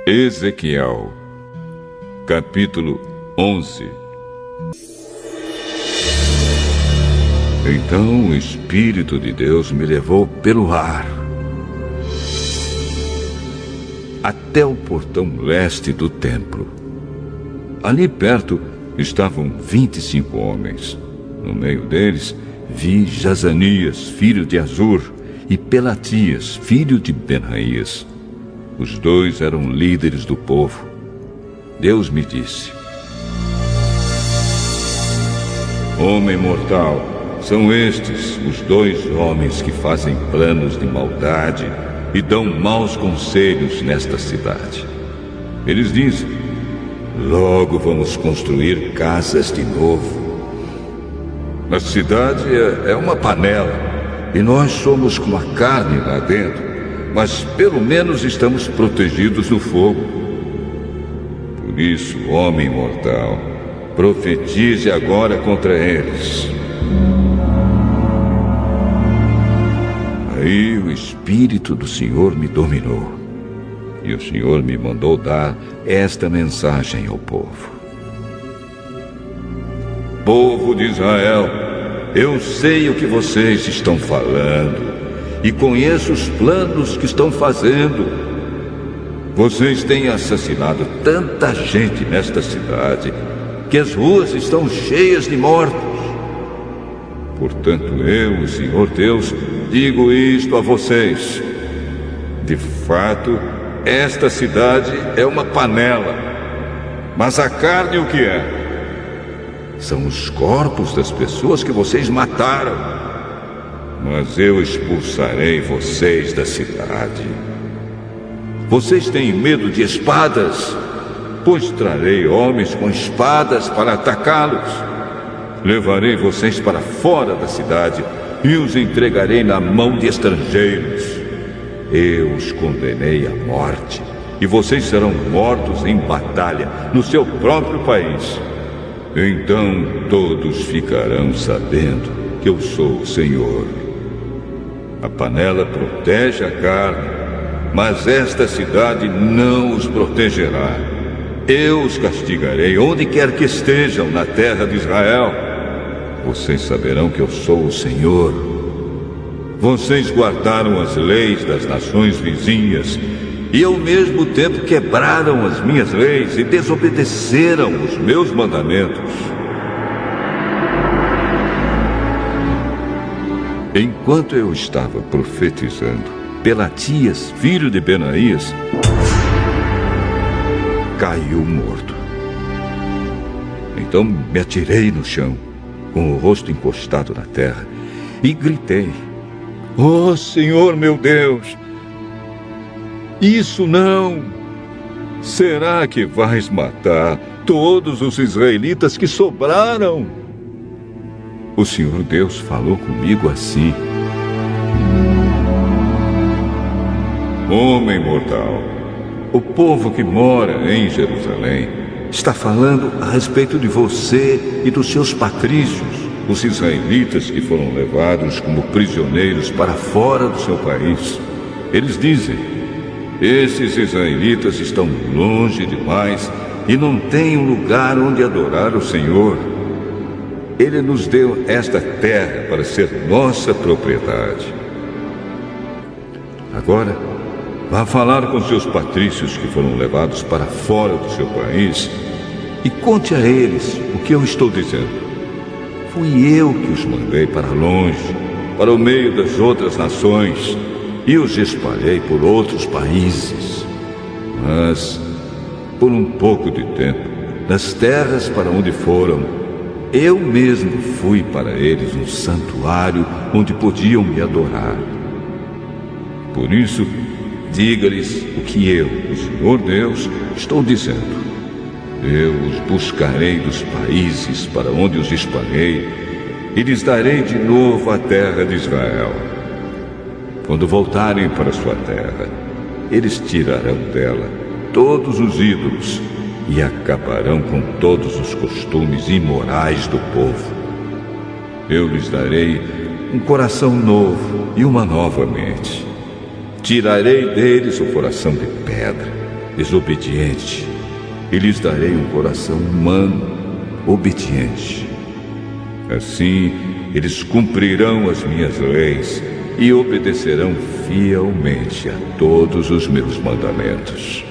Ezequiel, capítulo 11. Então o Espírito de Deus me levou pelo ar até o portão leste do templo. Ali perto estavam 25 homens. No meio deles vi Jazanias, filho de Azur, e Pelatias, filho de Benaías. Os dois eram líderes do povo. Deus me disse: Homem mortal, são estes os dois homens que fazem planos de maldade e dão maus conselhos nesta cidade. Eles dizem: logo vamos construir casas de novo. A cidade é uma panela e nós somos como a carne lá dentro, mas pelo menos estamos protegidos do fogo. Por isso, homem mortal, profetize agora contra eles. Aí o Espírito do Senhor me dominou, e o Senhor me mandou dar esta mensagem ao povo. Povo de Israel, eu sei o que vocês estão falando e conheço os planos que estão fazendo. Vocês têm assassinado tanta gente nesta cidade que as ruas estão cheias de mortos. Portanto, eu, o Senhor Deus, digo isto a vocês. De fato, esta cidade é uma panela. Mas a carne o que é? São os corpos das pessoas que vocês mataram. Mas eu expulsarei vocês da cidade. Vocês têm medo de espadas? Pois trarei homens com espadas para atacá-los. Levarei vocês para fora da cidade e os entregarei na mão de estrangeiros. Eu os condenei à morte, e vocês serão mortos em batalha no seu próprio país. Então todos ficarão sabendo que eu sou o Senhor. A panela protege a carne, mas esta cidade não os protegerá. Eu os castigarei onde quer que estejam na terra de Israel. Vocês saberão que eu sou o Senhor. Vocês guardaram as leis das nações vizinhas e ao mesmo tempo quebraram as minhas leis e desobedeceram os meus mandamentos. Enquanto eu estava profetizando, Pelatias, filho de Benaías, caiu morto. Então me atirei no chão, com o rosto encostado na terra, e gritei: Oh, Senhor meu Deus, isso não! Será que vais matar todos os israelitas que sobraram? O Senhor Deus falou comigo assim: Homem mortal, o povo que mora em Jerusalém está falando a respeito de você e dos seus patrícios, os israelitas que foram levados como prisioneiros para fora do seu país. Eles dizem: esses israelitas estão longe demais e não têm um lugar onde adorar o Senhor. Ele nos deu esta terra para ser nossa propriedade. Agora, vá falar com seus patrícios que foram levados para fora do seu país e conte a eles o que eu estou dizendo. Fui eu que os mandei para longe, para o meio das outras nações, e os espalhei por outros países. Mas, por um pouco de tempo, nas terras para onde foram, eu mesmo fui para eles um santuário onde podiam me adorar. Por isso, diga-lhes o que eu, o Senhor Deus, estou dizendo. Eu os buscarei dos países para onde os espalhei e lhes darei de novo a terra de Israel. Quando voltarem para sua terra, eles tirarão dela todos os ídolos e acabarão com todos os costumes imorais do povo. Eu lhes darei um coração novo e uma nova mente. Tirarei deles o coração de pedra desobediente, e lhes darei um coração humano, obediente. Assim, eles cumprirão as minhas leis e obedecerão fielmente a todos os meus mandamentos.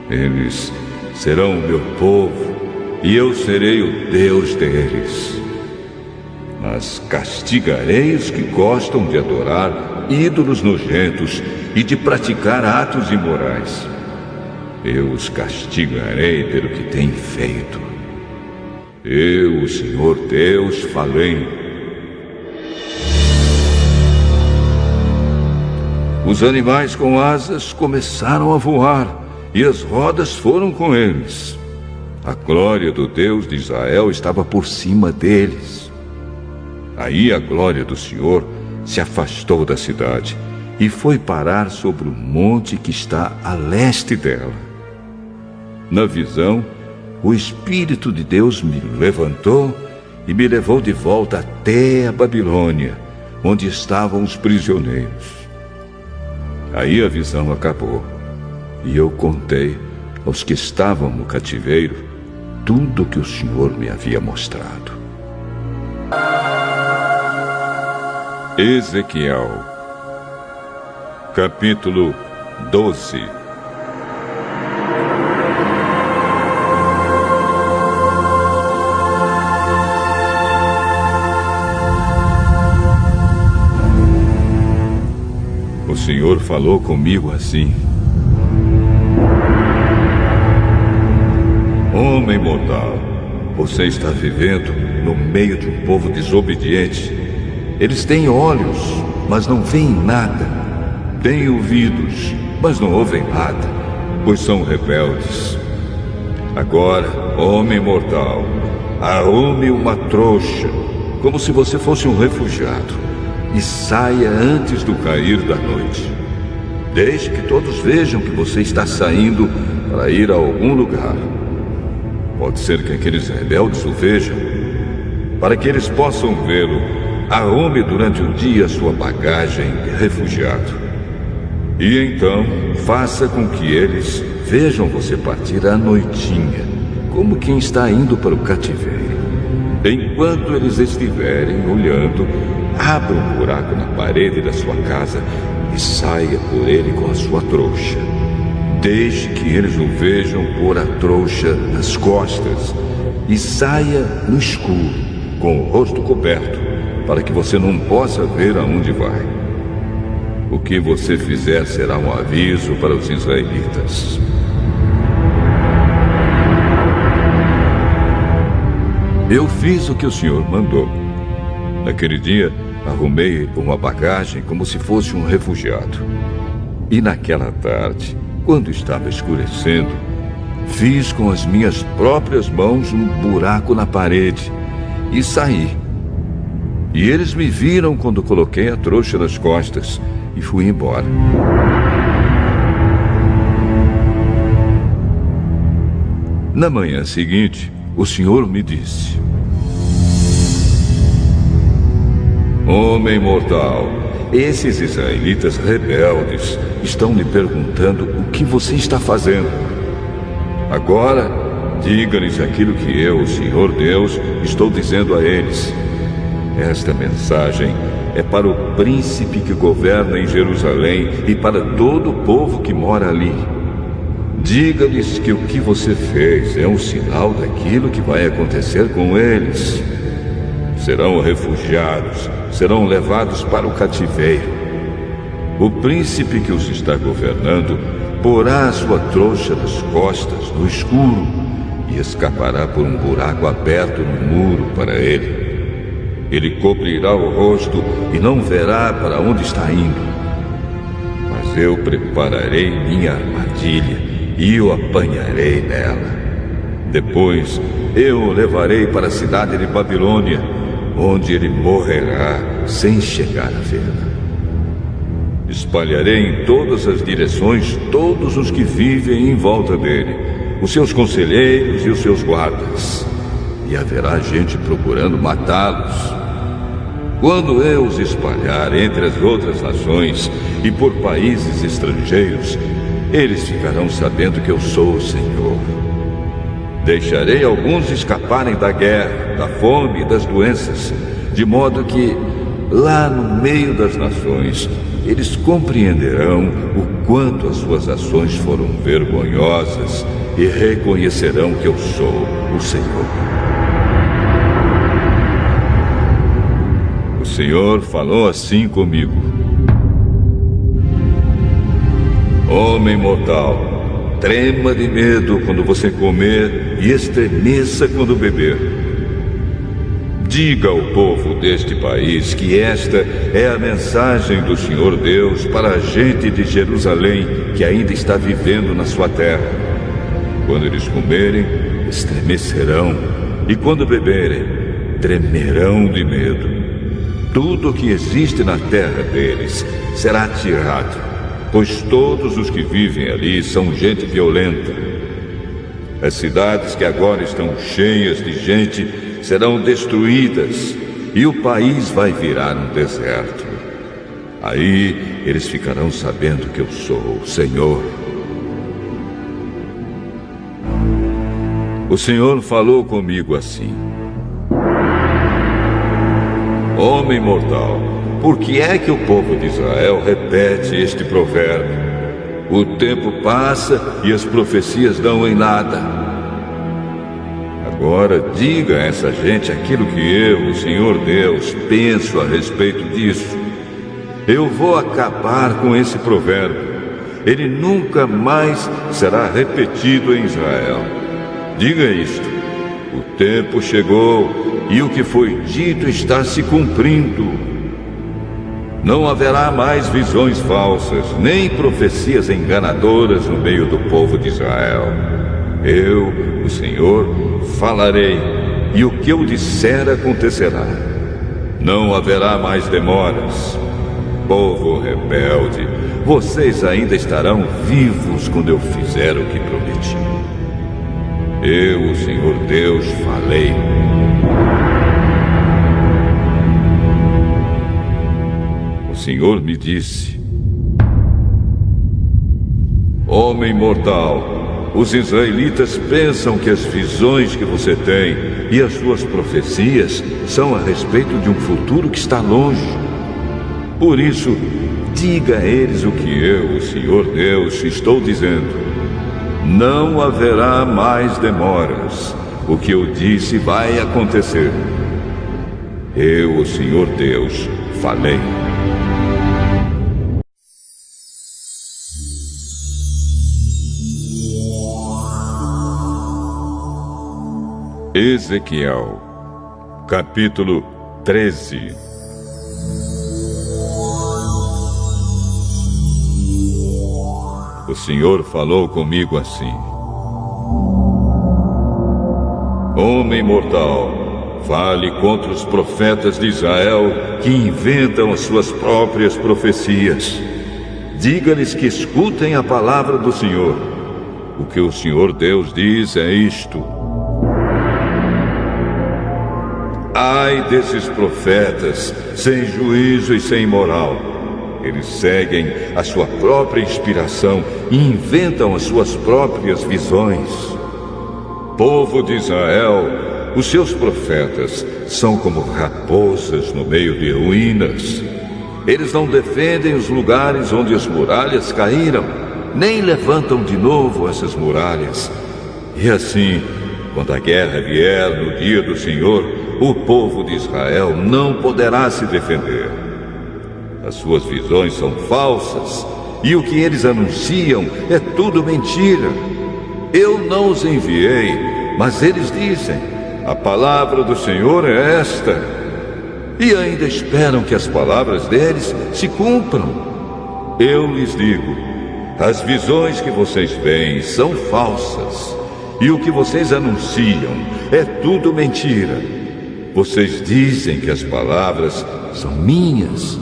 Eles serão o meu povo e eu serei o Deus deles. Mas castigarei os que gostam de adorar ídolos nojentos e de praticar atos imorais. Eu os castigarei pelo que têm feito. Eu, o Senhor Deus, falei. Os animais com asas começaram a voar, e as rodas foram com eles. A glória do Deus de Israel estava por cima deles. Aí a glória do Senhor se afastou da cidade e foi parar sobre o monte que está a leste dela. Na visão, o Espírito de Deus me levantou e me levou de volta até a Babilônia, onde estavam os prisioneiros. Aí a visão acabou, e eu contei aos que estavam no cativeiro tudo que o Senhor me havia mostrado. Ezequiel, capítulo 12. O Senhor falou comigo assim: Homem mortal, você está vivendo no meio de um povo desobediente. Eles têm olhos, mas não veem nada. Têm ouvidos, mas não ouvem nada, pois são rebeldes. Agora, homem mortal, arrume uma trouxa, como se você fosse um refugiado, e saia antes do cair da noite. Deixe que todos vejam que você está saindo para ir a algum lugar. Pode ser que aqueles rebeldes o vejam. Para que eles possam vê-lo, arrume durante o dia sua bagagem de refugiado. E então, faça com que eles vejam você partir à noitinha, como quem está indo para o cativeiro. Enquanto eles estiverem olhando, abra um buraco na parede da sua casa e saia por ele com a sua trouxa. Deixe que eles o vejam pôr a trouxa nas costas e saia no escuro, com o rosto coberto, para que você não possa ver aonde vai. O que você fizer será um aviso para os israelitas. Eu fiz o que o Senhor mandou. Naquele dia, arrumei uma bagagem como se fosse um refugiado. E naquela tarde, quando estava escurecendo, fiz com as minhas próprias mãos um buraco na parede e saí. E eles me viram quando coloquei a trouxa nas costas e fui embora. Na manhã seguinte, o Senhor me disse: Homem mortal, esses israelitas rebeldes estão me perguntando o que você está fazendo. Agora, diga-lhes aquilo que eu, o Senhor Deus, estou dizendo a eles. Esta mensagem é para o príncipe que governa em Jerusalém e para todo o povo que mora ali. Diga-lhes que o que você fez é um sinal daquilo que vai acontecer com eles. Serão refugiados, serão levados para o cativeiro. O príncipe que os está governando porá a sua trouxa nas costas, no escuro, e escapará por um buraco aberto no muro para ele. Ele cobrirá o rosto e não verá para onde está indo. Mas eu prepararei minha armadilha e o apanharei nela. Depois eu o levarei para a cidade de Babilônia, onde ele morrerá sem chegar a vê-la. Espalharei em todas as direções todos os que vivem em volta dele, os seus conselheiros e os seus guardas, e haverá gente procurando matá-los. Quando eu os espalhar entre as outras nações e por países estrangeiros, eles ficarão sabendo que eu sou o Senhor. Deixarei alguns escaparem da guerra, da fome e das doenças, de modo que, lá no meio das nações, eles compreenderão o quanto as suas ações foram vergonhosas e reconhecerão que eu sou o Senhor. O Senhor falou assim comigo: Homem mortal, trema de medo quando você comer e estremeça quando beber. Diga ao povo deste país que esta é a mensagem do Senhor Deus para a gente de Jerusalém que ainda está vivendo na sua terra. Quando eles comerem, estremecerão, e quando beberem, tremerão de medo. Tudo o que existe na terra deles será tirado, pois todos os que vivem ali são gente violenta. As cidades que agora estão cheias de gente serão destruídas e o país vai virar um deserto. Aí eles ficarão sabendo que eu sou o Senhor. O Senhor falou comigo assim: Homem mortal, por que é que o povo de Israel repete este provérbio? O tempo passa e as profecias dão em nada. Agora diga a essa gente aquilo que eu, o Senhor Deus, penso a respeito disso. Eu vou acabar com esse provérbio. Ele nunca mais será repetido em Israel. Diga isto: o tempo chegou e o que foi dito está se cumprindo. Não haverá mais visões falsas, nem profecias enganadoras no meio do povo de Israel. Eu, o Senhor, falarei, e o que eu disser acontecerá. Não haverá mais demoras. Povo rebelde, vocês ainda estarão vivos quando eu fizer o que prometi. Eu, o Senhor Deus, falei. O Senhor me disse: Homem mortal, os israelitas pensam que as visões que você tem e as suas profecias são a respeito de um futuro que está longe. Por isso, diga a eles o que eu, o Senhor Deus, estou dizendo. Não haverá mais demoras. O que eu disse vai acontecer. Eu, o Senhor Deus, falei. Ezequiel, capítulo 13. O Senhor falou comigo assim: Homem mortal, fale contra os profetas de Israel que inventam as suas próprias profecias. Diga-lhes que escutem a palavra do Senhor. O que o Senhor Deus diz é isto: Ai desses profetas, sem juízo e sem moral. Eles seguem a sua própria inspiração e inventam as suas próprias visões. Povo de Israel, os seus profetas são como raposas no meio de ruínas. Eles não defendem os lugares onde as muralhas caíram, nem levantam de novo essas muralhas. E assim, quando a guerra vier no dia do Senhor, o povo de Israel não poderá se defender. As suas visões são falsas, e o que eles anunciam é tudo mentira. Eu não os enviei, mas eles dizem: a palavra do Senhor é esta. E ainda esperam que as palavras deles se cumpram. Eu lhes digo: as visões que vocês veem são falsas, e o que vocês anunciam é tudo mentira. Vocês dizem que as palavras são minhas,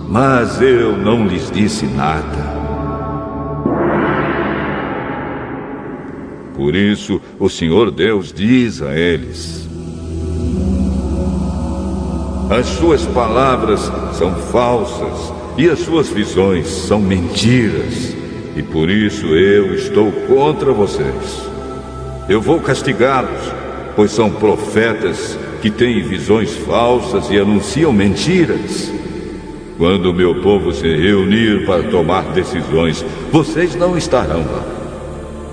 mas eu não lhes disse nada. Por isso, o Senhor Deus diz a eles: as suas palavras são falsas e as suas visões são mentiras. e por isso eu estou contra vocês. Eu vou castigá-los, pois são profetas que têm visões falsas e anunciam mentiras. Quando o meu povo se reunir para tomar decisões, vocês não estarão lá.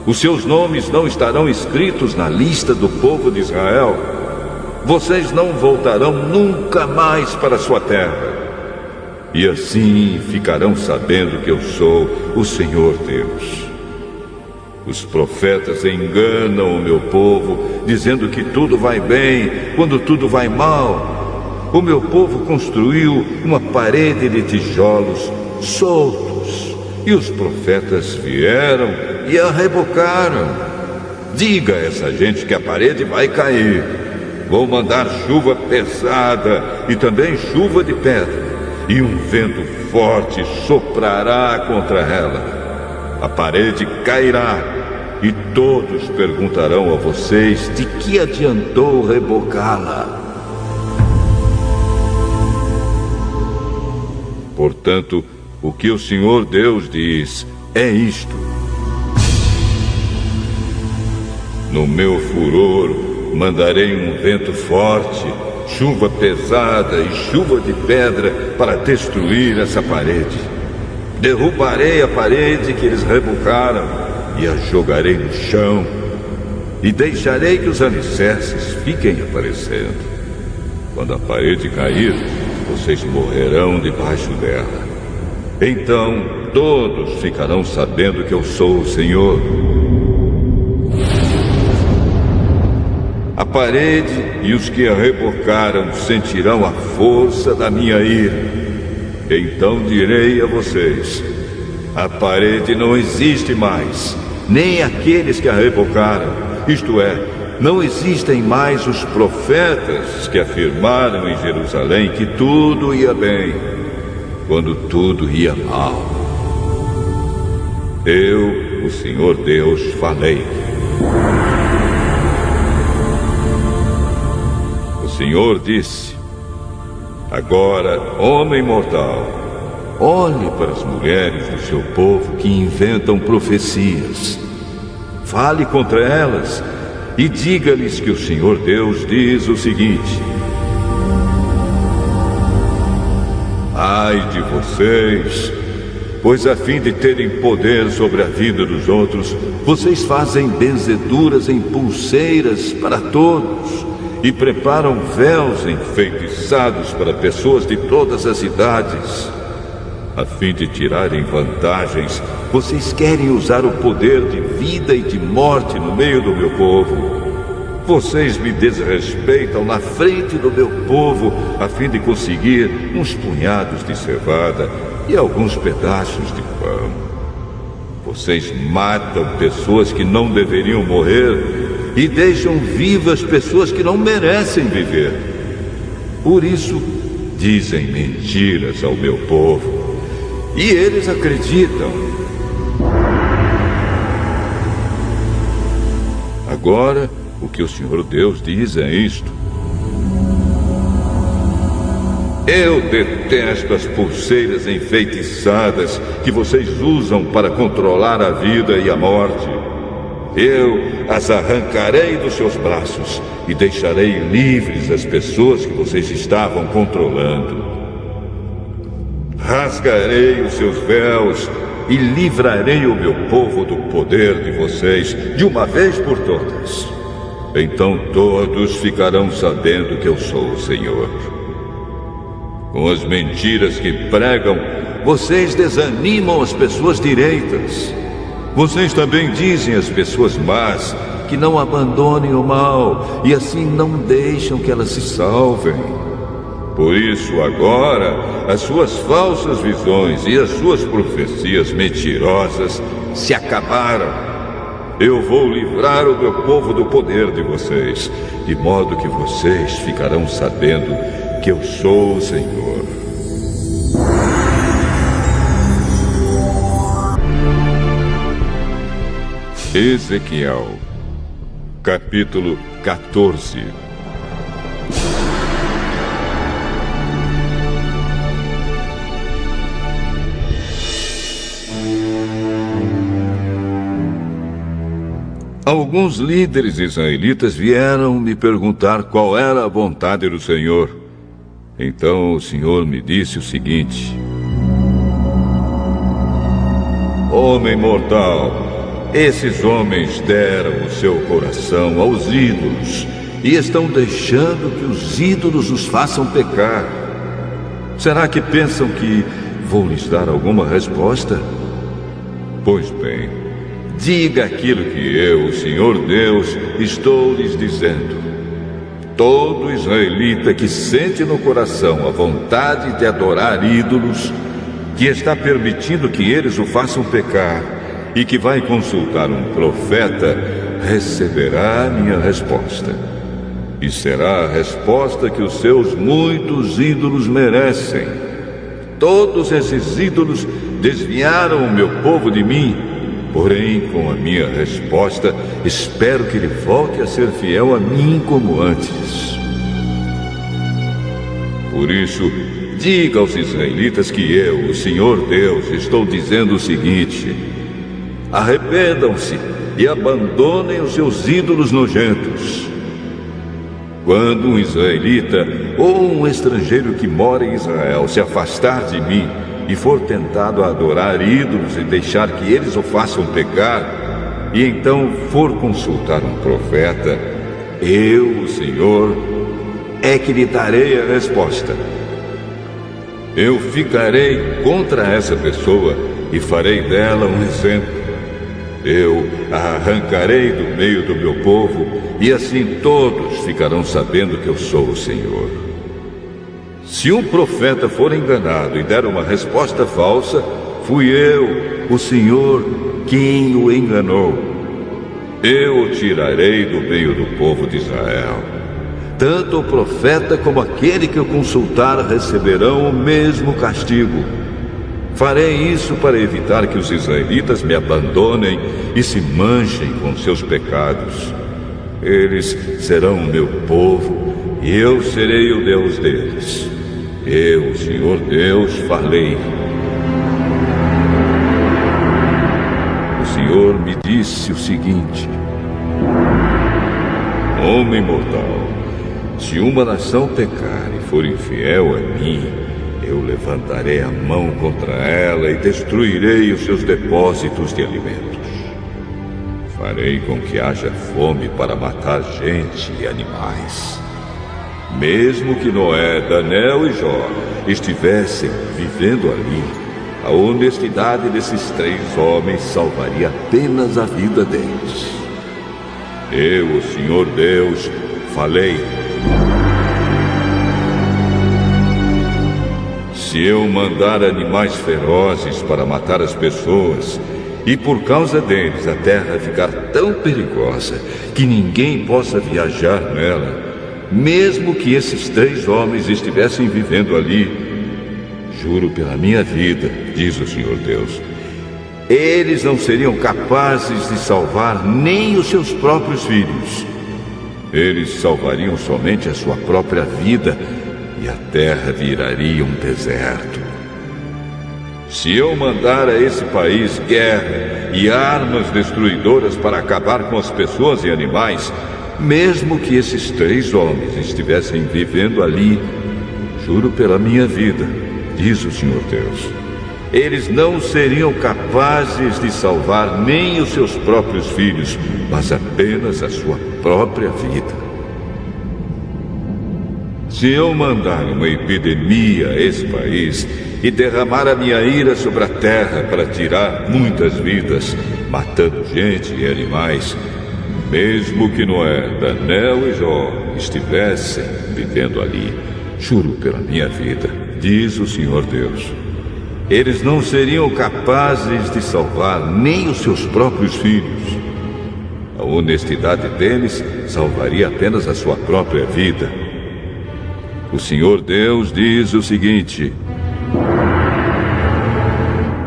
Os seus nomes não estarão escritos na lista do povo de Israel. Vocês não voltarão nunca mais para sua terra. E assim ficarão sabendo que eu sou o Senhor Deus. Os profetas enganam o meu povo, dizendo que tudo vai bem, quando tudo vai mal. O meu povo construiu uma parede de tijolos soltos, e os profetas vieram e a rebocaram. Diga a essa gente que a parede vai cair. Vou mandar chuva pesada e também chuva de pedra, e um vento forte soprará contra ela. A parede cairá, e todos perguntarão a vocês de que adiantou rebocá-la. Portanto, o que o Senhor Deus diz é isto: no meu furor mandarei um vento forte, chuva pesada e chuva de pedra para destruir essa parede. Derrubarei a parede que eles rebocaram e a jogarei no chão, e deixarei que os alicerces fiquem aparecendo. Quando a parede cair, vocês morrerão debaixo dela. Então todos ficarão sabendo que eu sou o Senhor. A parede e os que a rebocaram sentirão a força da minha ira. Então direi a vocês: a parede não existe mais, nem aqueles que a rebocaram. Isto é, não existem mais os profetas que afirmaram em Jerusalém que tudo ia bem, quando tudo ia mal. Eu, o Senhor Deus, falei. O Senhor disse: agora, homem mortal, olhe para as mulheres do seu povo que inventam profecias. Fale contra elas e diga-lhes que o Senhor Deus diz o seguinte: ai de vocês, pois a fim de terem poder sobre a vida dos outros, vocês fazem benzeduras em pulseiras para todos e preparam véus enfeitiçados para pessoas de todas as idades. A fim de tirarem vantagens, vocês querem usar o poder de vida e de morte no meio do meu povo. Vocês me desrespeitam na frente do meu povo a fim de conseguir uns punhados de cevada e alguns pedaços de pão. Vocês matam pessoas que não deveriam morrer e deixam vivas pessoas que não merecem viver. Por isso, dizem mentiras ao meu povo. E eles acreditam. Agora, o que o Senhor Deus diz é isto: eu detesto as pulseiras enfeitiçadas que vocês usam para controlar a vida e a morte. Eu as arrancarei dos seus braços e deixarei livres as pessoas que vocês estavam controlando. Rasgarei os seus véus e livrarei o meu povo do poder de vocês de uma vez por todas. Então todos ficarão sabendo que eu sou o Senhor. Com as mentiras que pregam, vocês desanimam as pessoas direitas. Vocês também dizem às pessoas más que não abandonem o mal e assim não deixam que elas se salvem. Por isso agora, as suas falsas visões e as suas profecias mentirosas se acabaram. Eu vou livrar o meu povo do poder de vocês, de modo que vocês ficarão sabendo que eu sou o Senhor. Ezequiel, capítulo 14. Alguns líderes israelitas vieram me perguntar qual era a vontade do Senhor. Então o Senhor me disse o seguinte: Homem mortal, esses homens deram o seu coração aos ídolos e estão deixando que os ídolos os façam pecar. Será que pensam que vou lhes dar alguma resposta? Pois bem, diga aquilo que eu, o Senhor Deus, estou lhes dizendo. Todo israelita que sente no coração a vontade de adorar ídolos, que está permitindo que eles o façam pecar e que vai consultar um profeta, receberá a minha resposta. E será a resposta que os seus muitos ídolos merecem. Todos esses ídolos desviaram o meu povo de mim, porém, com a minha resposta, espero que ele volte a ser fiel a mim como antes. Por isso, diga aos israelitas que eu, o Senhor Deus, estou dizendo o seguinte: arrependam-se e abandonem os seus ídolos nojentos. Quando um israelita ou um estrangeiro que mora em Israel se afastar de mim e for tentado a adorar ídolos e deixar que eles o façam pecar, e então for consultar um profeta, eu, o Senhor, é que lhe darei a resposta. Eu ficarei contra essa pessoa e farei dela um exemplo. Eu a arrancarei do meio do meu povo, e assim todos ficarão sabendo que eu sou o Senhor. Se um profeta for enganado e der uma resposta falsa, fui eu, o Senhor, quem o enganou. Eu o tirarei do meio do povo de Israel. Tanto o profeta como aquele que eu consultar receberão o mesmo castigo. Farei isso para evitar que os israelitas me abandonem e se manchem com seus pecados. Eles serão o meu povo e eu serei o Deus deles. Eu, o Senhor Deus, falei. O Senhor me disse o seguinte: Homem mortal, se uma nação pecar e for infiel a mim, eu levantarei a mão contra ela e destruirei os seus depósitos de alimentos. Farei com que haja fome para matar gente e animais. Mesmo que Noé, Daniel e Jó estivessem vivendo ali, a honestidade desses 3 homens salvaria apenas a vida deles. Eu, o Senhor Deus, falei. Se eu mandar animais ferozes para matar as pessoas, e por causa deles a terra ficar tão perigosa que ninguém possa viajar nela, mesmo que esses 3 homens estivessem vivendo ali, juro pela minha vida, diz o Senhor Deus, eles não seriam capazes de salvar nem os seus próprios filhos. Eles salvariam somente a sua própria vida e a terra viraria um deserto. Se eu mandar a esse país guerra e armas destruidoras para acabar com as pessoas e animais, mesmo que esses 3 homens estivessem vivendo ali, juro pela minha vida, diz o Senhor Deus, eles não seriam capazes de salvar nem os seus próprios filhos, mas apenas a sua própria vida. Se eu mandar uma epidemia a esse país e derramar a minha ira sobre a terra para tirar muitas vidas, matando gente e animais, mesmo que Noé, Daniel e Jó estivessem vivendo ali, juro pela minha vida, diz o Senhor Deus, eles não seriam capazes de salvar nem os seus próprios filhos. A honestidade deles salvaria apenas a sua própria vida. O Senhor Deus diz o seguinte: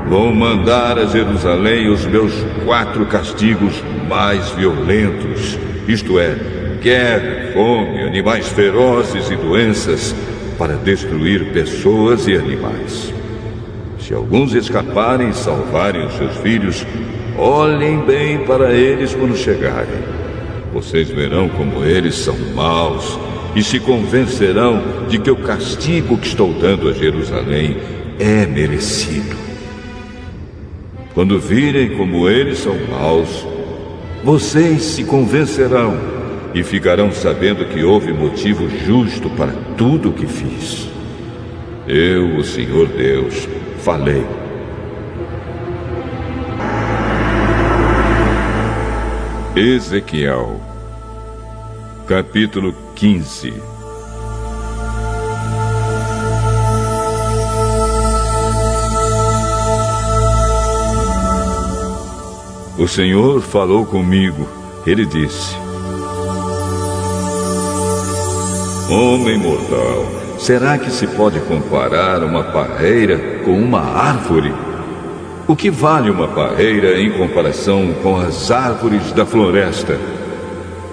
vou mandar a Jerusalém os meus 4 castigos mais violentos, isto é, guerra, fome, animais ferozes e doenças, para destruir pessoas e animais. Se alguns escaparem e salvarem os seus filhos, olhem bem para eles quando chegarem. Vocês verão como eles são maus e se convencerão de que o castigo que estou dando a Jerusalém é merecido. Quando virem como eles são maus, vocês se convencerão e ficarão sabendo que houve motivo justo para tudo o que fiz. Eu, o Senhor Deus, falei. Ezequiel, capítulo 15. O Senhor falou comigo. Ele disse: Homem mortal, será que se pode comparar uma parreira com uma árvore? O que vale uma parreira em comparação com as árvores da floresta?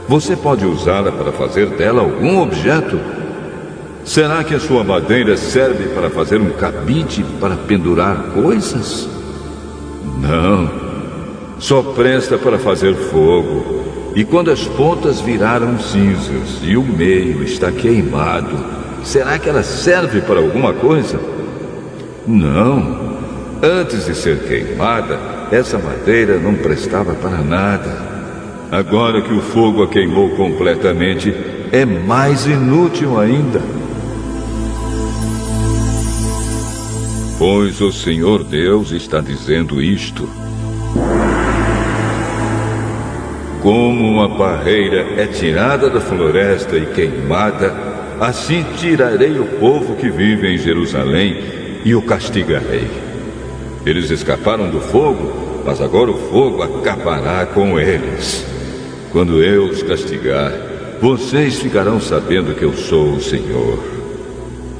Você pode usá-la para fazer dela algum objeto? Será que a sua madeira serve para fazer um cabide para pendurar coisas? Não. Só presta para fazer fogo. E quando as pontas viraram cinzas e o meio está queimado, será que ela serve para alguma coisa? Não. Antes de ser queimada, essa madeira não prestava para nada. Agora que o fogo a queimou completamente, é mais inútil ainda. Pois o Senhor Deus está dizendo isto: como uma parreira é tirada da floresta e queimada, assim tirarei o povo que vive em Jerusalém e o castigarei. Eles escaparam do fogo, mas agora o fogo acabará com eles. Quando eu os castigar, vocês ficarão sabendo que eu sou o Senhor.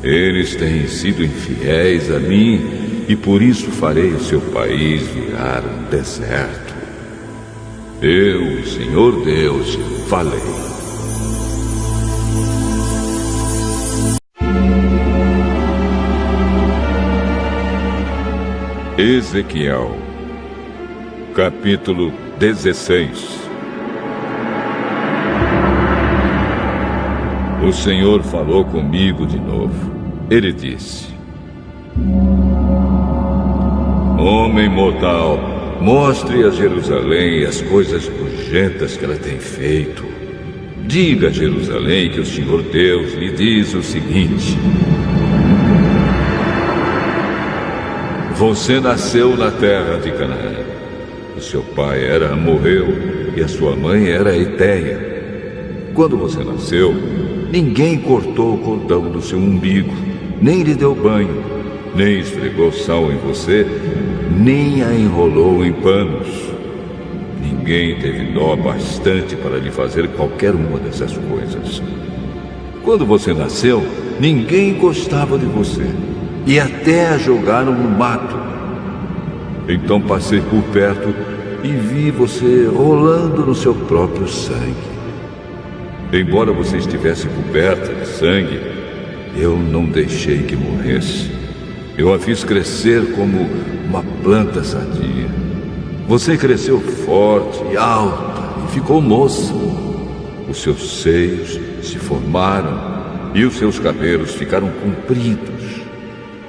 Eles têm sido infiéis a mim e por isso farei o seu país virar um deserto. Eu, Senhor Deus, falei. Ezequiel, capítulo 16. O Senhor falou comigo de novo. Ele disse: Homem mortal, mostre a Jerusalém as coisas nojentas que ela tem feito. Diga a Jerusalém que o Senhor Deus lhe diz o seguinte: Você nasceu na terra de Canaã. O seu pai era amorreu e a sua mãe era heteia. Quando você nasceu, ninguém cortou o cordão do seu umbigo, nem lhe deu banho, nem esfregou sal em você, nem a enrolou em panos. Ninguém teve dó bastante para lhe fazer qualquer uma dessas coisas. Quando você nasceu, ninguém gostava de você, e até a jogaram no mato. Então passei por perto e vi você rolando no seu próprio sangue. Embora você estivesse coberta de sangue, eu não deixei que morresse. Eu a fiz crescer como uma planta sadia. Você cresceu forte e alta e ficou moça. Os seus seios se formaram e os seus cabelos ficaram compridos.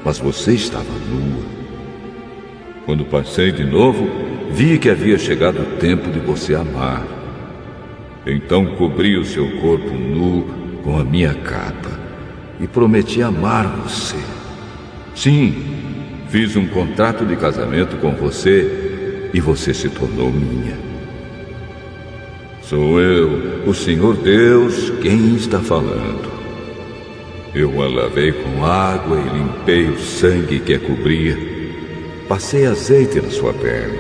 Mas você estava nua. Quando passei de novo, vi que havia chegado o tempo de você amar. Então cobri o seu corpo nu com a minha capa e prometi amar você. Sim, fiz um contrato de casamento com você e você se tornou minha. Sou eu, o Senhor Deus, quem está falando. Eu a lavei com água e limpei o sangue que a cobria. Passei azeite na sua pele.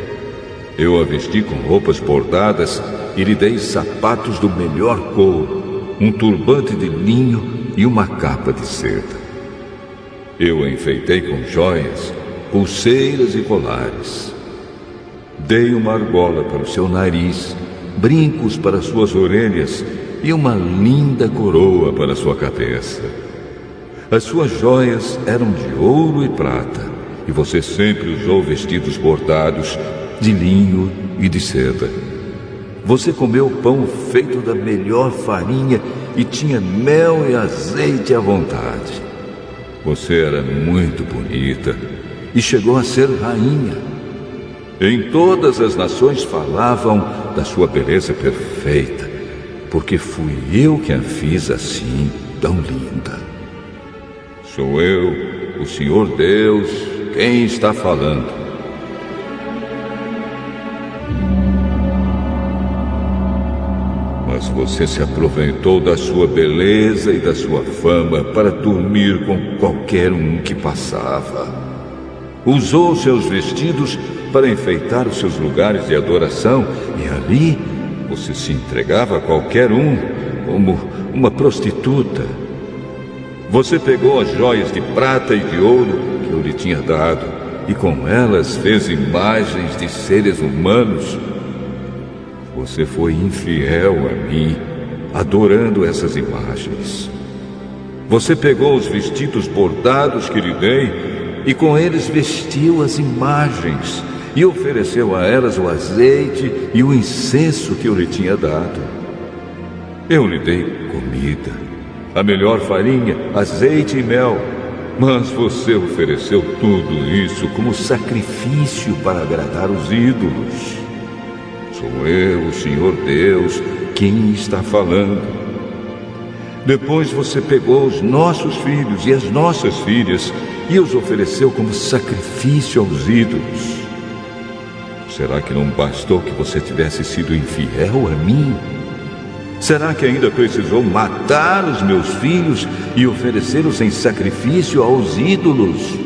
Eu a vesti com roupas bordadas e lhe dei sapatos do melhor couro, um turbante de linho e uma capa de seda. Eu a enfeitei com joias, pulseiras e colares. Dei uma argola para o seu nariz, brincos para suas orelhas e uma linda coroa para sua cabeça. As suas joias eram de ouro e prata, e você sempre usou vestidos bordados, de linho e de seda. Você comeu pão feito da melhor farinha e tinha mel e azeite à vontade. Você era muito bonita e chegou a ser rainha. Em todas as nações falavam da sua beleza perfeita, porque fui eu que a fiz assim, tão linda. Sou eu, o Senhor Deus, quem está falando. Mas você se aproveitou da sua beleza e da sua fama para dormir com qualquer um que passava. Usou seus vestidos para enfeitar os seus lugares de adoração e ali você se entregava a qualquer um como uma prostituta. Você pegou as joias de prata e de ouro que eu lhe tinha dado e com elas fez imagens de seres humanos. Você foi infiel a mim, adorando essas imagens. Você pegou os vestidos bordados que lhe dei e com eles vestiu as imagens e ofereceu a elas o azeite e o incenso que eu lhe tinha dado. Eu lhe dei comida, a melhor farinha, azeite e mel, mas você ofereceu tudo isso como sacrifício para agradar os ídolos. Sou eu, o Senhor Deus, quem está falando. Depois você pegou os nossos filhos e as nossas filhas e os ofereceu como sacrifício aos ídolos. Será que não bastou que você tivesse sido infiel a mim? Será que ainda precisou matar os meus filhos e oferecê-los em sacrifício aos ídolos?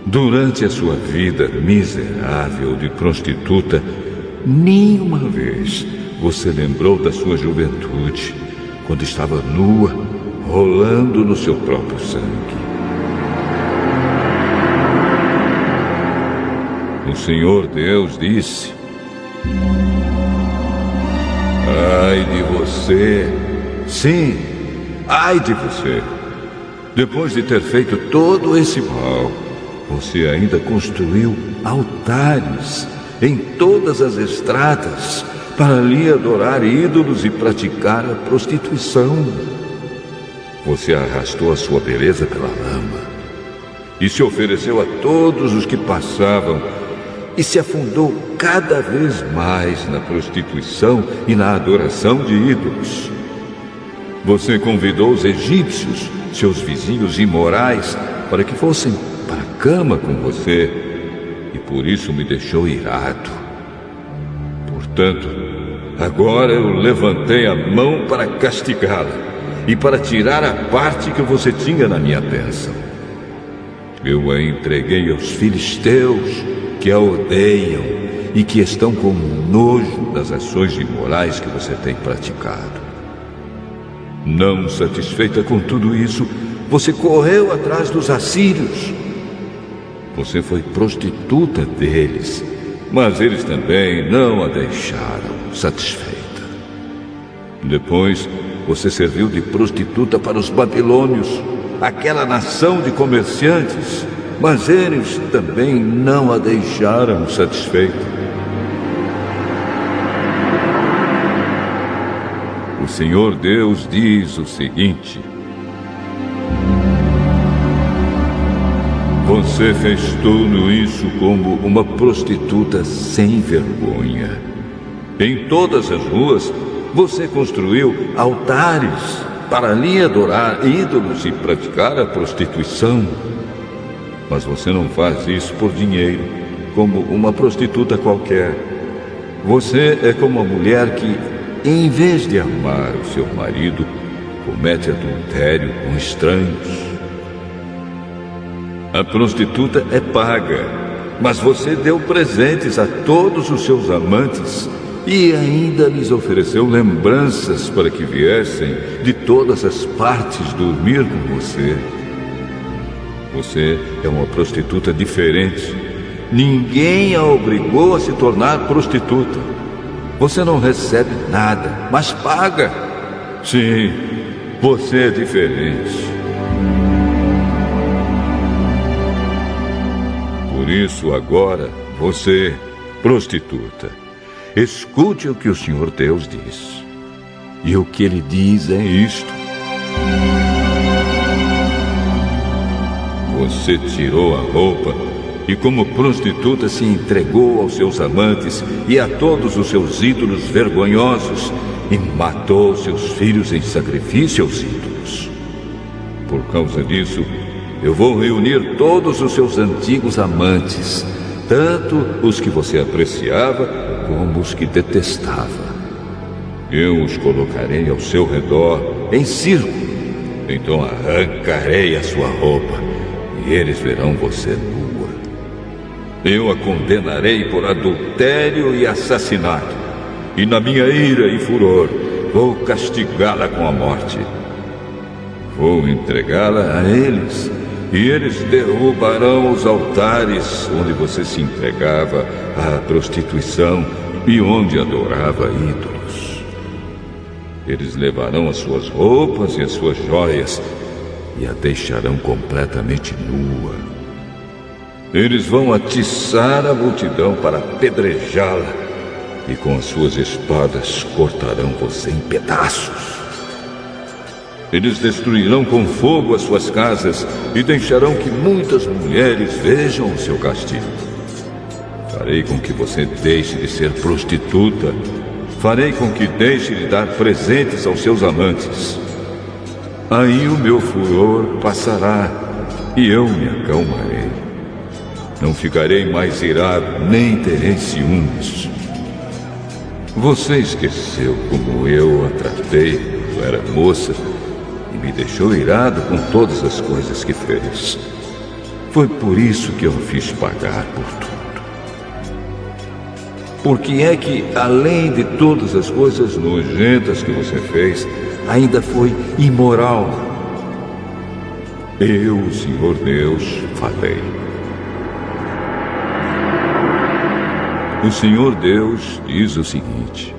Durante a sua vida miserável de prostituta, nenhuma vez você lembrou da sua juventude, quando estava nua, rolando no seu próprio sangue. O Senhor Deus disse: ai de você, sim, ai de você. Depois de ter feito todo esse mal, você ainda construiu altares em todas as estradas para ali adorar ídolos e praticar a prostituição. Você arrastou a sua beleza pela lama e se ofereceu a todos os que passavam e se afundou cada vez mais na prostituição e na adoração de ídolos. Você convidou os egípcios, seus vizinhos imorais, para que fossem para a cama com você, e por isso me deixou irado. Portanto, agora eu levantei a mão para castigá-la e para tirar a parte que você tinha na minha bênção. Eu a entreguei aos filisteus, que a odeiam e que estão com nojo das ações imorais que você tem praticado. Não satisfeita com tudo isso, você correu atrás dos assírios. Você foi prostituta deles, mas eles também não a deixaram satisfeita. Depois, você serviu de prostituta para os babilônios, aquela nação de comerciantes, mas eles também não a deixaram satisfeita. O Senhor Deus diz o seguinte: você fez tudo isso como uma prostituta sem vergonha. Em todas as ruas, você construiu altares para ali adorar ídolos e praticar a prostituição. Mas você não faz isso por dinheiro, como uma prostituta qualquer. Você é como uma mulher que, em vez de amar o seu marido, comete adultério com estranhos. A prostituta é paga, mas você deu presentes a todos os seus amantes e ainda lhes ofereceu lembranças para que viessem de todas as partes dormir com você. Você é uma prostituta diferente. Ninguém a obrigou a se tornar prostituta. Você não recebe nada, mas paga. Sim, você é diferente. Por isso agora você Prostituta, escute o que o Senhor Deus diz. E o que ele diz é isto: você tirou a roupa e, como prostituta, se entregou aos seus amantes e a todos os seus ídolos vergonhosos e matou seus filhos em sacrifício aos ídolos. Por causa disso, eu vou reunir todos os seus antigos amantes, tanto os que você apreciava como os que detestava. Eu os colocarei ao seu redor em círculo, então arrancarei a sua roupa e eles verão você nua. Eu a condenarei por adultério e assassinato, e na minha ira e furor vou castigá-la com a morte. Vou entregá-la a eles, e eles derrubarão os altares onde você se entregava à prostituição e onde adorava ídolos. Eles levarão as suas roupas e as suas joias e a deixarão completamente nua. Eles vão atiçar a multidão para apedrejá-la e com as suas espadas cortarão você em pedaços. Eles destruirão com fogo as suas casas e deixarão que muitas mulheres vejam o seu castigo. Farei com que você deixe de ser prostituta. Farei com que deixe de dar presentes aos seus amantes. Aí o meu furor passará e eu me acalmarei. Não ficarei mais irado, nem terei ciúmes. Você esqueceu como eu a tratei quando era moça e me deixou irado com todas as coisas que fez. Foi por isso que eu a fiz pagar por tudo. Porque é que, além de todas as coisas nojentas que você fez, ainda foi imoral. Eu, o Senhor Deus, falei. O Senhor Deus diz o seguinte: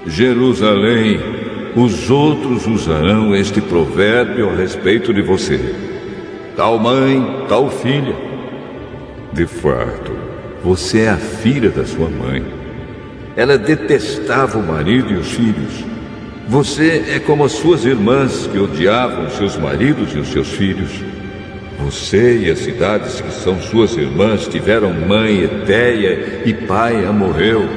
Jerusalém, os outros usarão este provérbio a respeito de você: tal mãe, tal filha. De fato, você é a filha da sua mãe. Ela detestava o marido e os filhos. Você é como as suas irmãs, que odiavam os seus maridos e os seus filhos. Você e as cidades que são suas irmãs tiveram mãe Etéia e pai Amorreu.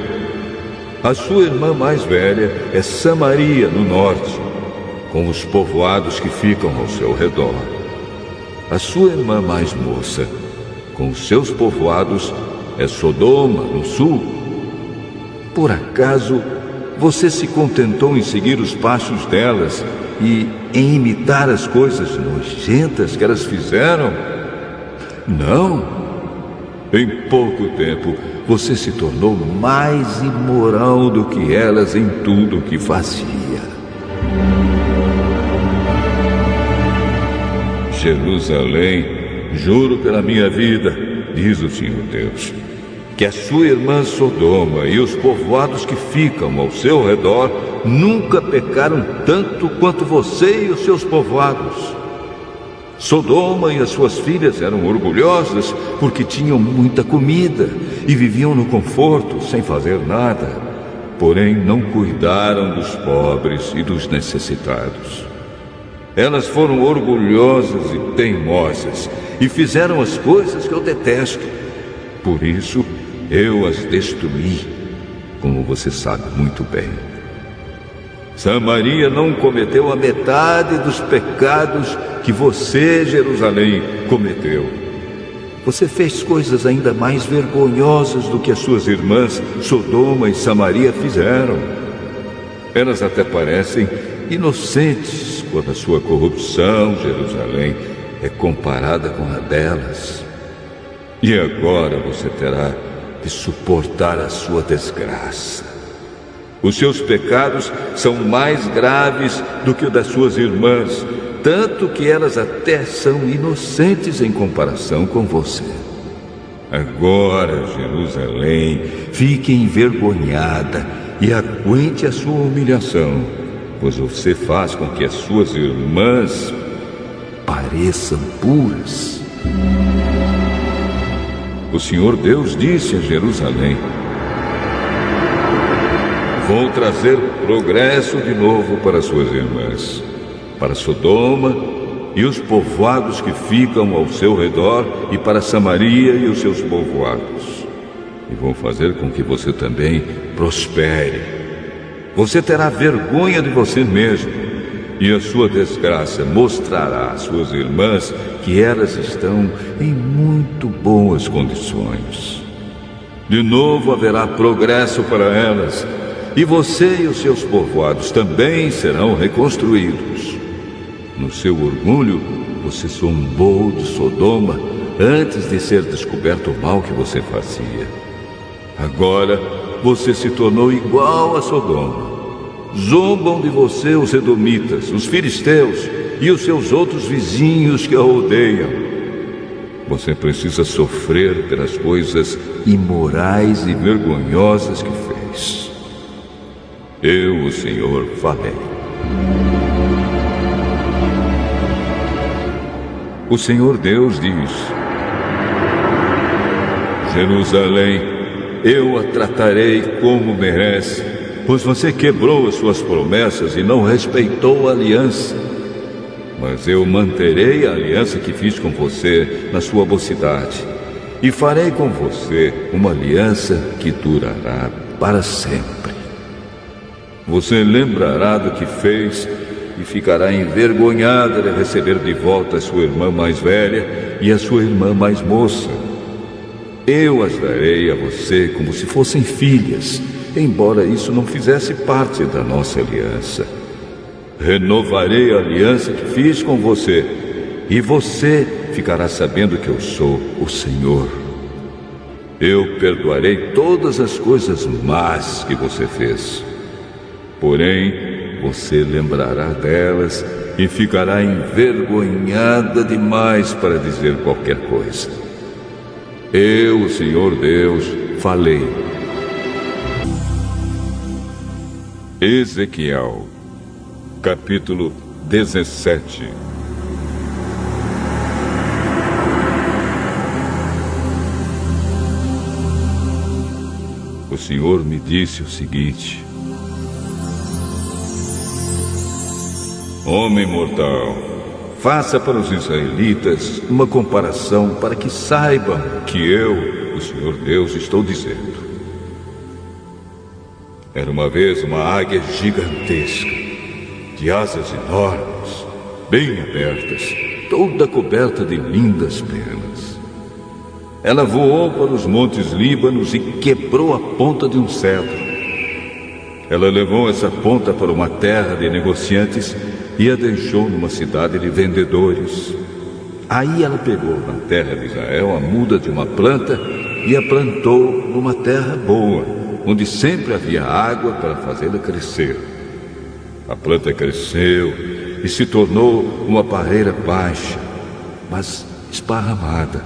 A sua irmã mais velha é Samaria, no norte, com os povoados que ficam ao seu redor. A sua irmã mais moça, com os seus povoados, é Sodoma, no sul. Por acaso, você se contentou em seguir os passos delas e em imitar as coisas nojentas que elas fizeram? Não. Em pouco tempo, você se tornou mais imoral do que elas em tudo o que fazia. Jerusalém, juro pela minha vida, diz o Senhor Deus, que a sua irmã Sodoma e os povoados que ficam ao seu redor nunca pecaram tanto quanto você e os seus povoados. Sodoma e as suas filhas eram orgulhosas porque tinham muita comida e viviam no conforto sem fazer nada, porém não cuidaram dos pobres e dos necessitados. Elas foram orgulhosas e teimosas e fizeram as coisas que eu detesto. Por isso, eu as destruí, como você sabe muito bem. Samaria não cometeu a metade dos pecados que você, Jerusalém, cometeu. Você fez coisas ainda mais vergonhosas do que as suas irmãs Sodoma e Samaria fizeram. Elas até parecem inocentes quando a sua corrupção, Jerusalém, é comparada com a delas. E agora você terá de suportar a sua desgraça. Os seus pecados são mais graves do que o das suas irmãs, tanto que elas até são inocentes em comparação com você. Agora, Jerusalém, fique envergonhada e aguente a sua humilhação, pois você faz com que as suas irmãs pareçam puras. o Senhor Deus disse a Jerusalém: vou trazer progresso de novo para suas irmãs, para Sodoma e os povoados que ficam ao seu redor, e para Samaria e os seus povoados. E vou fazer com que você também prospere. Você terá vergonha de você mesmo, e a sua desgraça mostrará às suas irmãs que elas estão em muito boas condições. De novo haverá progresso para elas, e você e os seus povoados também serão reconstruídos. No seu orgulho, você zombou de Sodoma antes de ser descoberto o mal que você fazia. Agora você se tornou igual a Sodoma. Zombam de você os edomitas, os filisteus e os seus outros vizinhos que a odeiam. Você precisa sofrer pelas coisas imorais e vergonhosas que fez. Eu, o Senhor, falei. O Senhor Deus diz: Jerusalém, eu a tratarei como merece, pois você quebrou as suas promessas e não respeitou a aliança. Mas eu manterei a aliança que fiz com você na sua mocidade, e farei com você uma aliança que durará para sempre. Você lembrará do que fez e ficará envergonhada de receber de volta a sua irmã mais velha e a sua irmã mais moça. Eu as darei a você como se fossem filhas, embora isso não fizesse parte da nossa aliança. Renovarei a aliança que fiz com você, e você ficará sabendo que eu sou o Senhor. Eu perdoarei todas as coisas más que você fez. Porém, você lembrará delas e ficará envergonhada demais para dizer qualquer coisa. Eu, o Senhor Deus, falei. Ezequiel, capítulo 17. O Senhor me disse o seguinte: homem mortal, faça para os israelitas uma comparação para que saibam que eu, o Senhor Deus, estou dizendo. Era uma vez uma águia gigantesca, de asas enormes, bem abertas, toda coberta de lindas penas. Ela voou para os montes Líbanos e quebrou a ponta de um cedro. Ela levou essa ponta para uma terra de negociantes e a deixou numa cidade de vendedores. Aí ela pegou na terra de Israel a muda de uma planta e a plantou numa terra boa, onde sempre havia água para fazê-la crescer. A planta cresceu e se tornou uma parreira baixa, mas esparramada.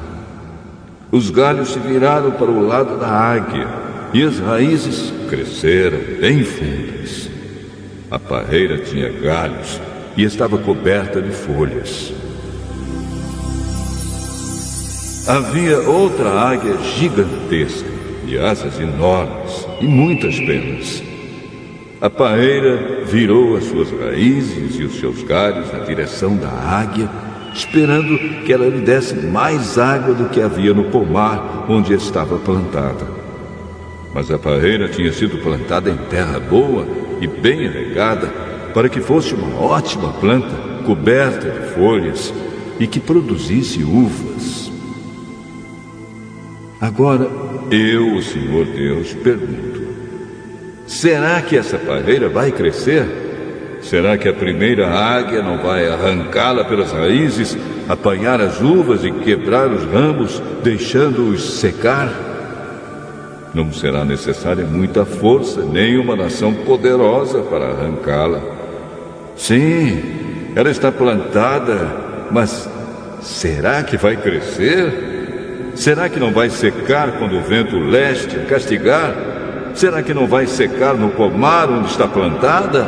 Os galhos se viraram para o lado da águia e as raízes cresceram bem fundas. A parreira tinha galhos e estava coberta de folhas. Havia outra águia gigantesca, de asas enormes e muitas penas. A parreira virou as suas raízes e os seus galhos na direção da águia, esperando que ela lhe desse mais água do que havia no pomar onde estava plantada. Mas a parreira tinha sido plantada em terra boa e bem regada, para que fosse uma ótima planta, coberta de folhas e que produzisse uvas. Agora, eu, o Senhor Deus, pergunto: será que essa parreira vai crescer? Será que a primeira águia não vai arrancá-la pelas raízes, apanhar as uvas e quebrar os ramos, deixando-os secar? Não será necessária muita força, nem uma nação poderosa para arrancá-la. Sim, ela está plantada, mas será que vai crescer? Será que não vai secar quando o vento leste a castigar? Será que não vai secar no pomar onde está plantada?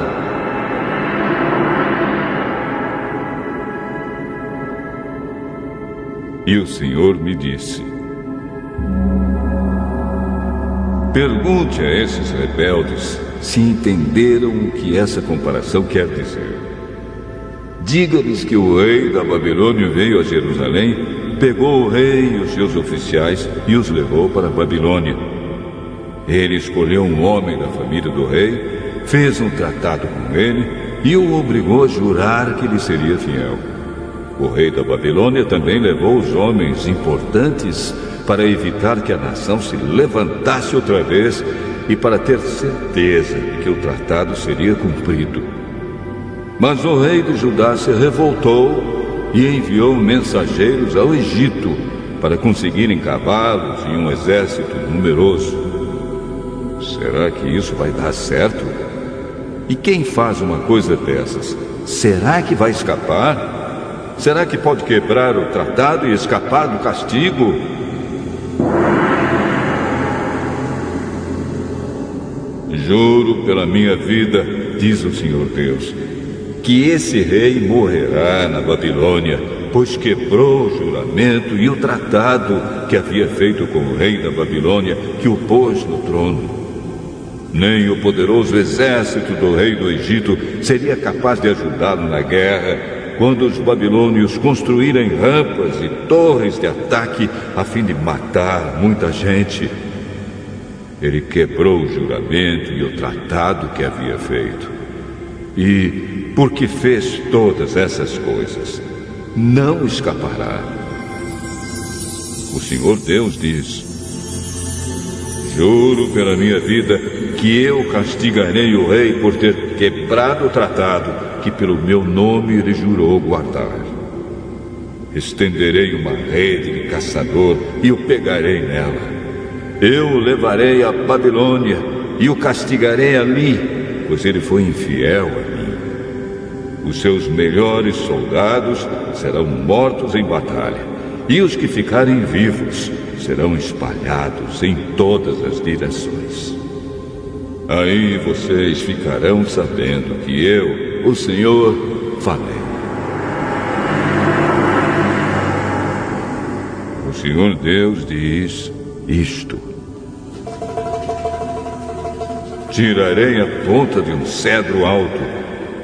E o Senhor me disse: Pergunte a esses rebeldes se entenderam o que essa comparação quer dizer. Diga-lhes que o rei da Babilônia veio a Jerusalém, pegou o rei e os seus oficiais e os levou para a Babilônia. Ele escolheu um homem da família do rei, fez um tratado com ele e o obrigou a jurar que lhe seria fiel. O rei da Babilônia também levou os homens importantes para evitar que a nação se levantasse outra vez e para ter certeza de que o tratado seria cumprido. Mas o rei de Judá se revoltou e enviou mensageiros ao Egito para conseguirem cavalos e um exército numeroso. Será que isso vai dar certo? E quem faz uma coisa dessas, será que vai escapar? Será que pode quebrar o tratado e escapar do castigo? Juro pela minha vida, diz o Senhor Deus, que esse rei morrerá na Babilônia, pois quebrou o juramento e o tratado que havia feito com o rei da Babilônia, que o pôs no trono. Nem o poderoso exército do rei do Egito seria capaz de ajudá-lo na guerra, quando os babilônios construírem rampas e torres de ataque a fim de matar muita gente. Ele quebrou o juramento e o tratado que havia feito. E, porque fez todas essas coisas, não escapará. O Senhor Deus diz: juro pela minha vida que eu castigarei o rei por ter quebrado o tratado que pelo meu nome ele jurou guardar. Estenderei uma rede de caçador e o pegarei nela. Eu o levarei à Babilônia e o castigarei ali, pois ele foi infiel a mim. Os seus melhores soldados serão mortos em batalha, e os que ficarem vivos serão espalhados em todas as direções. Aí vocês ficarão sabendo que eu, o Senhor, falei. O Senhor Deus diz isto: tirarei a ponta de um cedro alto,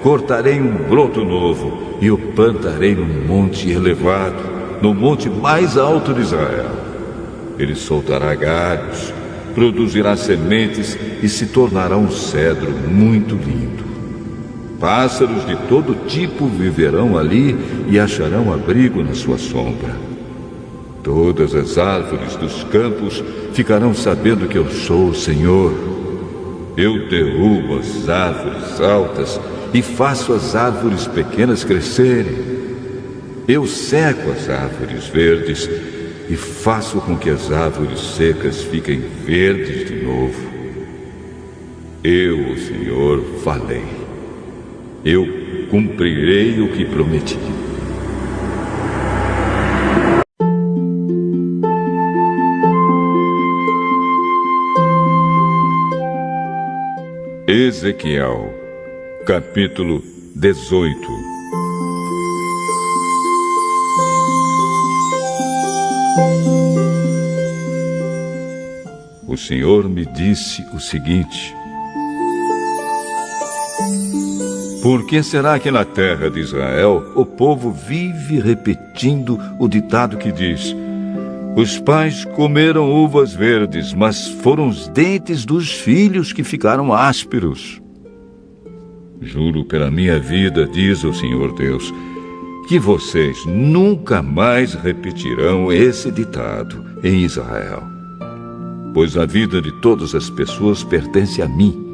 cortarei um broto novo e o plantarei num monte elevado, no monte mais alto de Israel. Ele soltará galhos, produzirá sementes e se tornará um cedro muito lindo. Pássaros de todo tipo viverão ali e acharão abrigo na sua sombra. Todas as árvores dos campos ficarão sabendo que eu sou o Senhor. Eu derrubo as árvores altas e faço as árvores pequenas crescerem. Eu seco as árvores verdes e faço com que as árvores secas fiquem verdes de novo. Eu, o Senhor, falei. Eu cumprirei o que prometi. Ezequiel, capítulo 18. O Senhor me disse o seguinte: por que será que na terra de Israel o povo vive repetindo o ditado que diz: os pais comeram uvas verdes, mas foram os dentes dos filhos que ficaram ásperos? Juro pela minha vida, diz o Senhor Deus, que vocês nunca mais repetirão esse ditado em Israel. Pois a vida de todas as pessoas pertence a mim.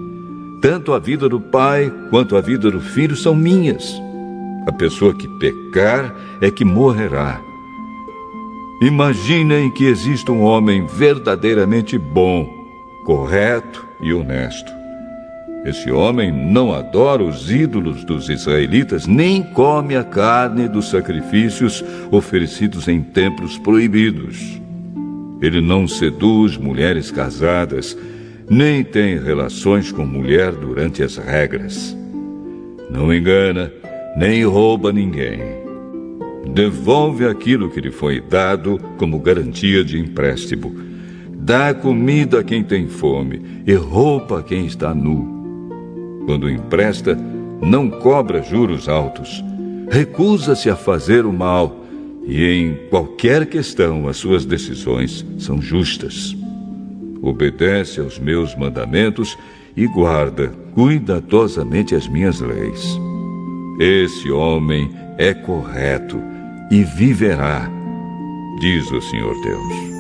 Tanto a vida do pai quanto a vida do filho são minhas. A pessoa que pecar é que morrerá. Imaginem que exista um homem verdadeiramente bom, correto e honesto. Esse homem não adora os ídolos dos israelitas, nem come a carne dos sacrifícios oferecidos em templos proibidos. Ele não seduz mulheres casadas, nem tem relações com mulher durante as regras. Não engana, nem rouba ninguém. Devolve aquilo que lhe foi dado como garantia de empréstimo. dá comida a quem tem fome e roupa a quem está nu. Quando empresta, não cobra juros altos, recusa-se a fazer o mal e em qualquer questão as suas decisões são justas. Obedece aos meus mandamentos e guarda cuidadosamente as minhas leis. Esse homem é correto e viverá, diz o Senhor Deus.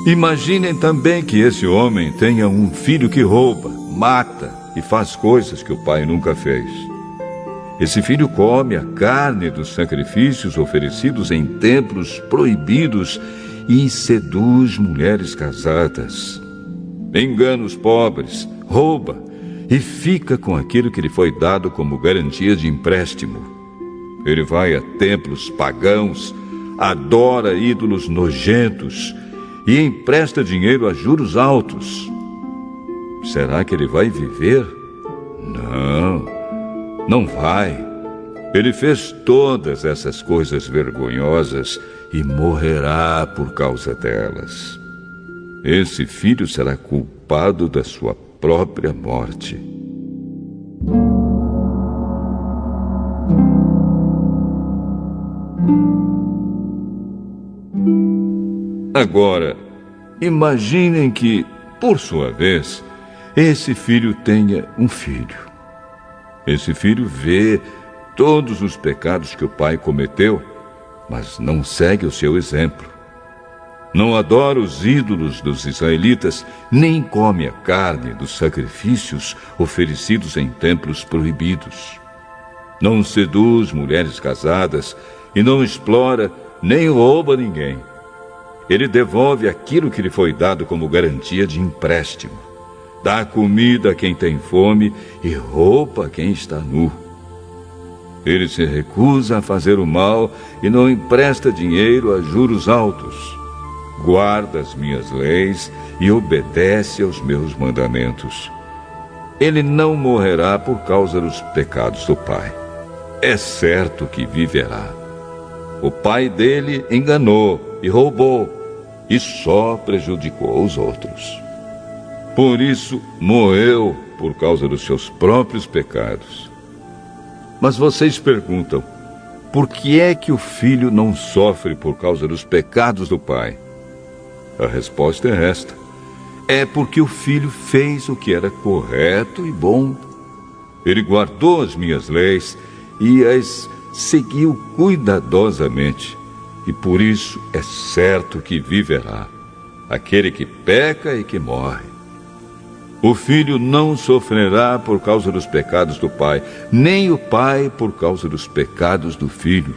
Imaginem também que esse homem tenha um filho que rouba, mata e faz coisas que o pai nunca fez. Esse filho come a carne dos sacrifícios oferecidos em templos proibidos e seduz mulheres casadas. Engana os pobres, rouba e fica com aquilo que lhe foi dado como garantia de empréstimo. Ele vai a templos pagãos, adora ídolos nojentos e empresta dinheiro a juros altos. Será que ele vai viver? Não vai. Ele fez todas essas coisas vergonhosas e morrerá por causa delas. Esse filho será culpado da sua própria morte. Agora, imaginem que, por sua vez, esse filho tenha um filho. Esse filho vê todos os pecados que o pai cometeu, mas não segue o seu exemplo. Não adora os ídolos dos israelitas, nem come a carne dos sacrifícios oferecidos em templos proibidos. Não seduz mulheres casadas e não explora nem rouba ninguém. Ele devolve aquilo que lhe foi dado como garantia de empréstimo. Dá comida a quem tem fome e roupa a quem está nu. Ele se recusa a fazer o mal e não empresta dinheiro a juros altos. Guarda as minhas leis e obedece aos meus mandamentos. Ele não morrerá por causa dos pecados do pai. É certo que viverá. O pai dele enganou e roubou e só prejudicou os outros. Por isso, morreu por causa dos seus próprios pecados. Mas vocês perguntam, por que é que o filho não sofre por causa dos pecados do pai? A resposta é esta. É porque o filho fez o que era correto e bom. Ele guardou as minhas leis e as seguiu cuidadosamente. E por isso é certo que viverá, aquele que peca e que morre. O filho não sofrerá por causa dos pecados do pai, nem o pai por causa dos pecados do filho.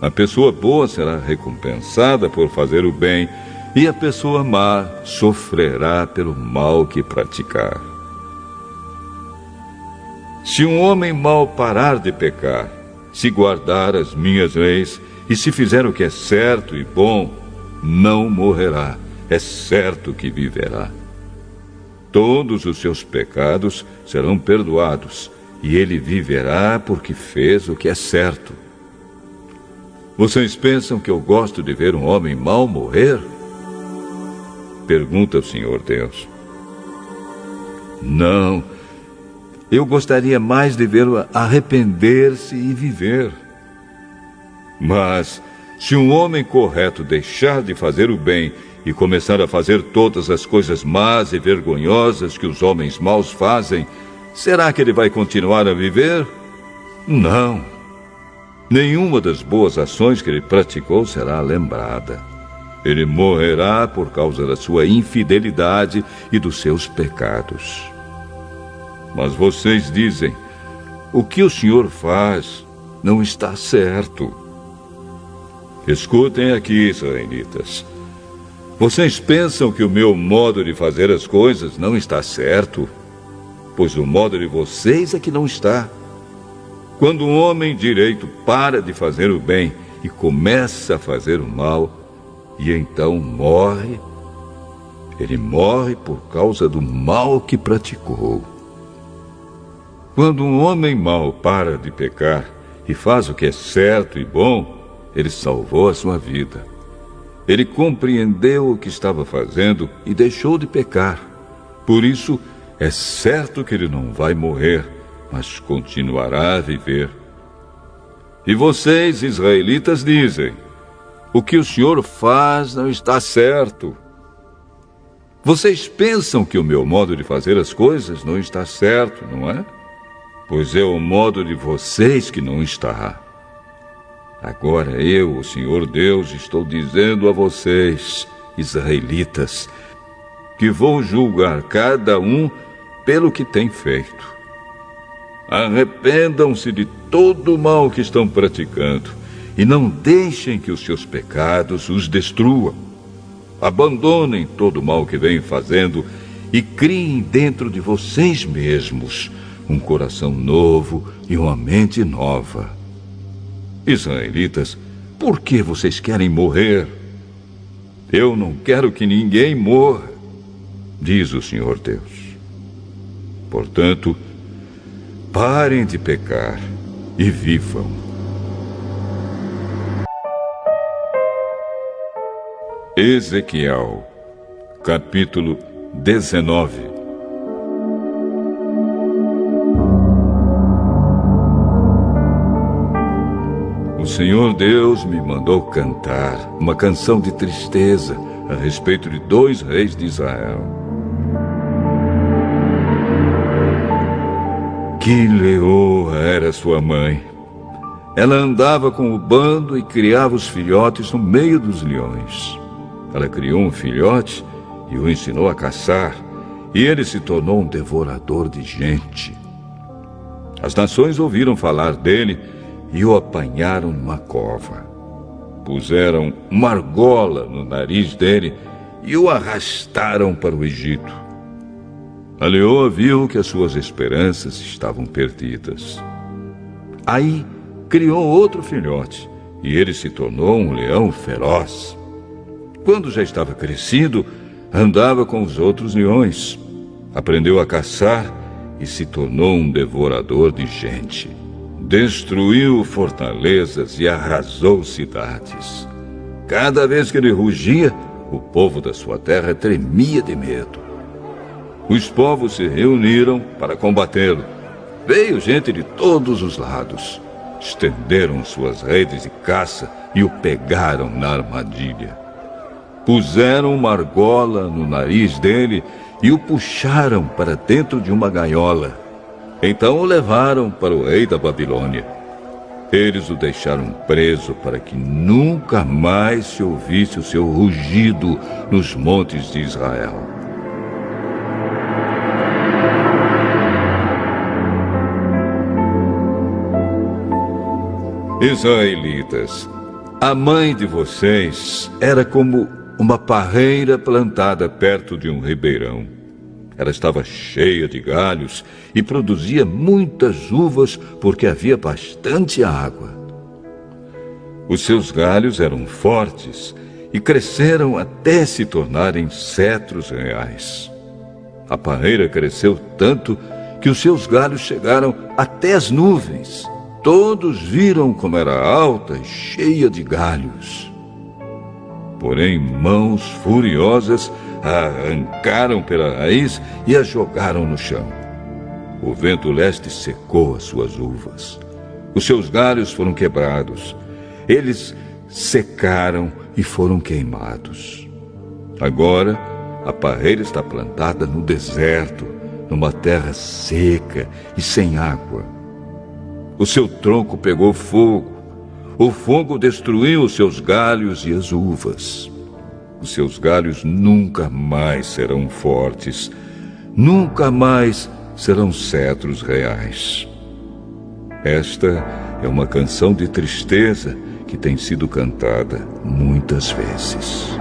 A pessoa boa será recompensada por fazer o bem, e a pessoa má sofrerá pelo mal que praticar. Se um homem mau parar de pecar, se guardar as minhas leis e se fizer o que é certo e bom, não morrerá, é certo que viverá. Todos os seus pecados serão perdoados, e ele viverá porque fez o que é certo. Vocês pensam que eu gosto de ver um homem mau morrer? Pergunta o Senhor Deus. Não, eu gostaria mais de vê-lo arrepender-se e viver. Mas, se um homem correto deixar de fazer o bem e começar a fazer todas as coisas más e vergonhosas que os homens maus fazem, será que ele vai continuar a viver? Não. Nenhuma das boas ações que ele praticou será lembrada. Ele morrerá por causa da sua infidelidade e dos seus pecados. Mas vocês dizem, o que o Senhor faz não está certo. Escutem aqui, israelitas. Vocês pensam que o meu modo de fazer as coisas não está certo? Pois o modo de vocês é que não está. Quando um homem direito para de fazer o bem e começa a fazer o mal, e então morre, ele morre por causa do mal que praticou. Quando um homem mau para de pecar e faz o que é certo e bom, ele salvou a sua vida. Ele compreendeu o que estava fazendo e deixou de pecar. Por isso, é certo que ele não vai morrer, mas continuará a viver. E vocês, israelitas, dizem: o que o Senhor faz não está certo. Vocês pensam que o meu modo de fazer as coisas não está certo, não é? Pois é o modo de vocês que não está. Agora eu, o Senhor Deus, estou dizendo a vocês, israelitas, que vou julgar cada um pelo que tem feito. Arrependam-se de todo o mal que estão praticando e não deixem que os seus pecados os destruam. Abandonem todo o mal que vêm fazendo e criem dentro de vocês mesmos um coração novo e uma mente nova. Israelitas, por que vocês querem morrer? Eu não quero que ninguém morra, diz o Senhor Deus. Portanto, parem de pecar e vivam. Ezequiel, capítulo 19. O Senhor Deus me mandou cantar uma canção de tristeza a respeito de 2 reis de Israel. Que leoa era sua mãe! Ela andava com o bando e criava os filhotes no meio dos leões. Ela criou um filhote e o ensinou a caçar, e ele se tornou um devorador de gente. As nações ouviram falar dele e o apanharam numa cova. Puseram uma argola no nariz dele e o arrastaram para o Egito. A leoa viu que as suas esperanças estavam perdidas. Aí criou outro filhote e ele se tornou um leão feroz. Quando já estava crescido, andava com os outros leões. Aprendeu a caçar e se tornou um devorador de gente. Destruiu fortalezas e arrasou cidades. Cada vez que ele rugia, o povo da sua terra tremia de medo. Os povos se reuniram para combatê-lo. Veio gente de todos os lados. Estenderam suas redes de caça e o pegaram na armadilha. Puseram uma argola no nariz dele e o puxaram para dentro de uma gaiola. Então o levaram para o rei da Babilônia. Eles o deixaram preso para que nunca mais se ouvisse o seu rugido nos montes de Israel. Israelitas, a mãe de vocês era como uma parreira plantada perto de um ribeirão. Ela estava cheia de galhos e produzia muitas uvas porque havia bastante água. Os seus galhos eram fortes e cresceram até se tornarem cedros reais. A parreira cresceu tanto que os seus galhos chegaram até as nuvens. Todos viram como era alta e cheia de galhos. Porém, mãos furiosas a arrancaram pela raiz e a jogaram no chão. O vento leste secou as suas uvas. Os seus galhos foram quebrados. Eles secaram e foram queimados. Agora, a parreira está plantada no deserto, numa terra seca e sem água. O seu tronco pegou fogo. O fogo destruiu os seus galhos e as uvas. Os seus galhos nunca mais serão fortes, nunca mais serão cedros reais. Esta é uma canção de tristeza que tem sido cantada muitas vezes.